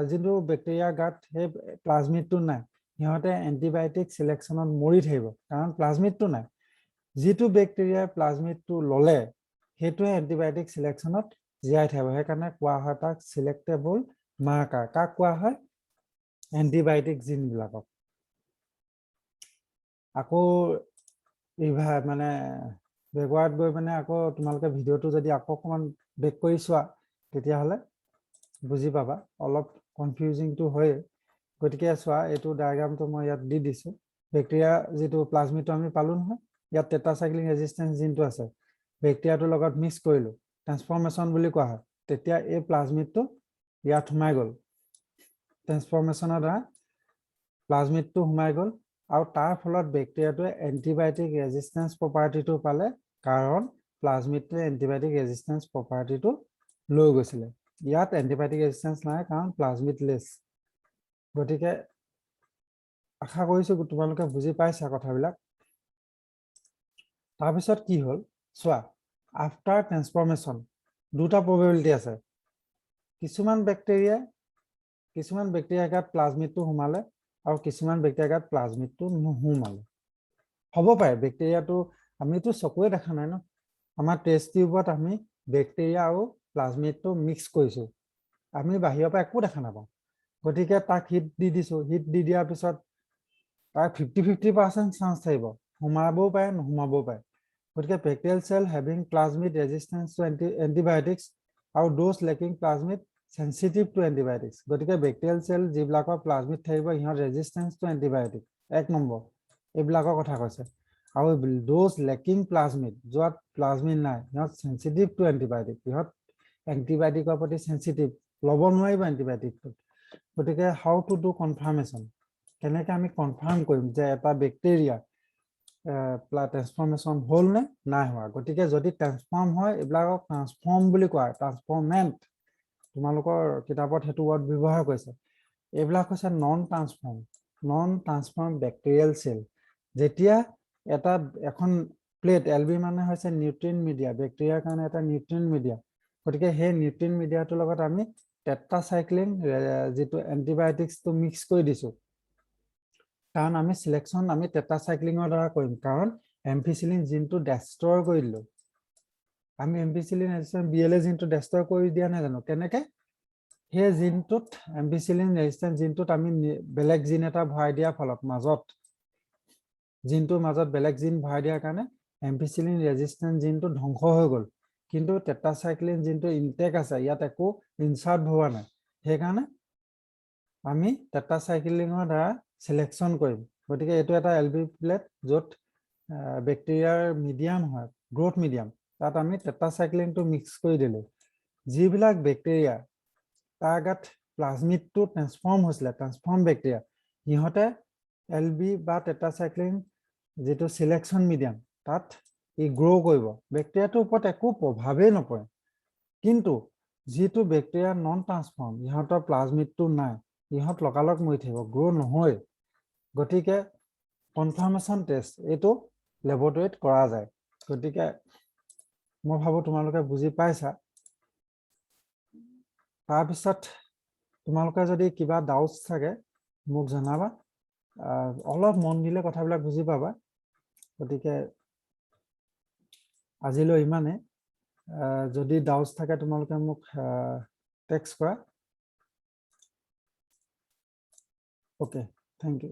যিটো বেক্টেৰিয়াৰ গাত সেই প্লাজমিডটো নাই সিহঁতে এণ্টিবায়'টিক চিলেকশ্যনত মৰি থাকিব কাৰণ প্লাজমিডটো নাই যিটো বেক্টেৰিয়াৰ প্লাজমিডটো ল'লে সেইটোৱে এণ্টিবায়'টিক চিলেকশ্যনত জীয়াই থাকিব সেইকাৰণে কোৱা হয় তাক চিলেক্টেবল মাৰ্কাৰ কাক কোৱা হয় এণ্টিবায়'টিক জিনবিলাকক আকৌ মানে বেকৱাৰ্ড গৈ পিনে আকৌ তোমালোকে ভিডিঅ'টো যদি আকৌ অকণমান বেক কৰি চোৱা তেতিয়াহ'লে বুজি পাবা অলপ কনফিউজিংটো হয় গতিকে চোৱা এইটো ডায়াগ্ৰামটো মই ইয়াত দি দিছো বেক্টেৰিয়া যেটো প্লাজমিডটো আমি পালো নহয় ইয়াত টেট্ৰাসাইক্লিন ৰেজিস্ট্যান্স জিনটো আছে বেক্টেৰিয়াটোৰ লগত মিক্স কৰিলো ট্ৰান্সফৰমেশন বুলি কোৱা হয় তেতিয়া এই প্লাজমিডটো ইয়াত সোমাই গল ট্ৰান্সফৰমেশনৰ দ্বাৰা প্লাজমিডটো সোমাই গল আৰু তাৰ ফলত বেক্টেৰিয়াটোৱে এন্টিবায়োটিক ৰেজিস্ট্যান্স প্ৰপাৰ্টিটো পালে কাৰণ প্লাজমিডটোৱে এন্টিবায়োটিক ৰেজিস্ট্যান্স প্ৰপাৰ্টিটো লৈ গৈছিলে ইয়াত এন্টিবায়োটিক ৰেজিস্ট্যান্স নাই কাৰণ প্লাজমিড লেছ গতিকে আশা কৰিছো তোমালোকে বুজি পাইছা কথাবিলাক তাৰ পিছত কি হল চোৱা আফটাৰ ট্ৰান্সফৰমেশন দুটা প্ৰবাবিলিটি আছে কিছুমান বেক্টেৰিয়া গাত প্লাজমিডটো সোমালে আৰু কিছুমান বেক্টেৰিয়া গাত প্লাজমিডটো নোসোমালে হ'ব পাৰে বেক্টেৰিয়াটো আমিতো চকুৱে দেখা নাই ন আমাৰ টেষ্ট টিউবত আমি বেক্টেৰিয়া আৰু প্লাজমিডটো মিক্স কৰিছো আমি বাহিৰৰ পৰা একো দেখা নাপাওঁ গতিকে তাক হিট দি দিছো হিট দি দিয়াৰ পিছত তাৰ 50-50% চান্স থাকিব সোমাবও পাৰে নোসোমাবও পাৰে গতিকে bacterial cell having plasmid resistance to antibiotics আৰু those lacking plasmid sensitive to antibiotics গতিকে বেক্টেৰিয়েল সেল যিবিলাকৰ প্লাজমিড থাকিব ইহঁত ৰেজিস্ট্যান্স টু এন্টিবায়োটিক এক নম্বৰ এইবিলাকৰ কথা কৈছে আৰু ডোজ লেকিং প্লাজমিড যত প্লাজমিড নাই ইহঁত সেনসিটিভ টু এন্টিবায়োটিক ইহঁত এন্টিবায়োটিকৰ প্ৰতি সেনসিটিভ লব নোৱাৰিব এন্টিবায়োটিকটো গতিকে হাউ টু ডু কনফাৰ্মেশন কেনেকৈ আমি কনফাৰ্ম কৰিম যে এটা বেক্টেৰিয়া ট্ৰান্সফৰমেশন হল নে নাই হোৱা গতিকে যদি ট্ৰান্সফৰ্ম হয় এইবিলাকক ট্ৰান্সফৰ্ম বুলি কোৱা ট্ৰান্সফৰমেন্ট তোমালোকৰ কিতাপত হেতু ৱৰ্ড ব্যৱহাৰ কৰিছে এইবিলাক হৈছে নন ট্ৰান্সফৰ্ম বেক্টেৰিয়েল সেল যেতিয়া এটা এখন প্লেট এলবি মানে হৈছে নিউট্ৰিয়েন্ট মিডিয়া বেক্টেৰিয়াৰ কাৰণে এটা নিউট্ৰিয়েন্ট মিডিয়া গতিকে সেই নিউট্ৰিয়েন্ট মিডিয়াটোৰ লগত আমি টেট্ৰাসাইক্লিন যেটো এন্টিবায়োটিক্সটো মিক্স কৰি দিছো কাৰণ আমি সিলেকশন আমি টেট্ৰাসাইক্লিনৰ দ্বাৰা কৰিম কাৰণ এম্পিসিলিন জিনটো ডেষ্ট্ৰয় কৰি দিলো আমি এম্পিসিলিন ৰেজিস্ট্যান্স বিএলএ জিনটো ডেষ্ট্ৰয় কৰি দিয়া নাই জানো কেনেকৈ সেই জিনটোত এম্পিসিলিন ৰেজিস্ট্যান্স জিনটোত আমি বেলেগ জিন এটা ভৰাই দিয়াৰ ফলত মাজত জিনটোৰ মাজত বেলেগ জিন ভৰাই দিয়াৰ কাৰণে এম্পিসিলিন ৰেজিস্ট্যান্স জিনটো ধ্বংস হৈ গল কিন্তু টেট্ৰাসাইক্লিন জিনটো ইনটেক আছে ইয়াত একো ইনসাৰ্ট হোৱা নাই সেইকাৰণে আমি টেট্ৰাসাইক্লিনৰ দ্বাৰা সিলেকশন কৰিম গতিকে এইটো এটা এলবি প্লেট যত বেক্টেৰিয়াৰ মিডিয়াম হয় গ্ৰোথ মিডিয়াম তাত আমি টেট্ৰাসাইক্লিনটো মিক্স কৰি দিলো যিবিলাক বেক্টেৰিয়া তাৰ গাত প্লাজমিডটো ট্ৰান্সফৰ্ম হৈছিলে ট্ৰান্সফৰ্ম বেক্টেৰিয়া ইহঁতে এলবি বা টেট্ৰাসাইক্লিন যেটো সিলেকশন মিডিয়াম তাত ই গ্ৰো কৰিব বেক্টেৰিয়াটোৰ ওপৰত একো প্ৰভাৱেই নপৰে কিন্তু যেটো বেক্টেৰিয়া নন ট্ৰান্সফৰ্ম ইহঁতৰ প্লাজমিডটো নাই ইহঁত লগালগ মৰি থাকিব গ্ৰো নহয় গতিকে কনফাৰ্মেশন টেষ্ট এইটো ল্যাবৰেটৰীত কৰা যায় গতিকে মই ভাবো তোমালোকে বুজি পাইছা তাৰ পিছত তোমালোকে যদি কিবা ডাউটস থাকে মোক জনাবা অলপ মন দিলে কথাবিলাক বুজি পাবা গতিকে আজিলৈ ইমানে যদি ডাউটস থাকে তোমালোকে মোক টেক্সট কৰা ওকে থ্যাংক ইউ